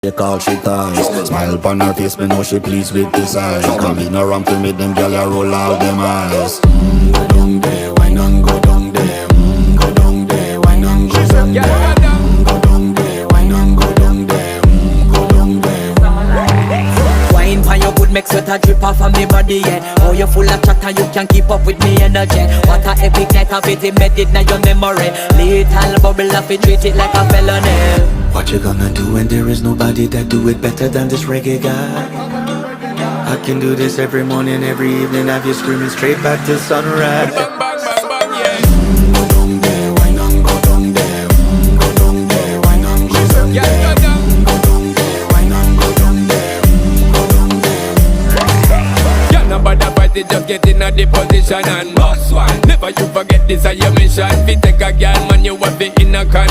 They call she ties. Smile upon her face, me know she pleased with this eyes. Come in around to me, them gyal a roll out them eyes. Go down there, why not go down there? Go down there, why not go down there? Go down there, why not go down there? Go down there. Wine pan your good, make sweat a drip off of me body, yeah. Oh, you full of chatter, you can't keep up with me energy. What a epic night of it, embedded in your memory. Little bubble of it, treat it like a felony. What you gonna do when there is nobody that do it better than this reggae guy? I can do this every morning, every evening, have you screaming straight back to sunrise. Bang, bang, bang, bang, yeah. Go down there, why not go down there? Go down there, why not go down there? Yeah, go down. Go down there, why not go down there? Go down there. Yeah, nobody fight it, just get in a the position and boss one. Never you forget this is your mission. Fi take a girl, man, you have it in a condition.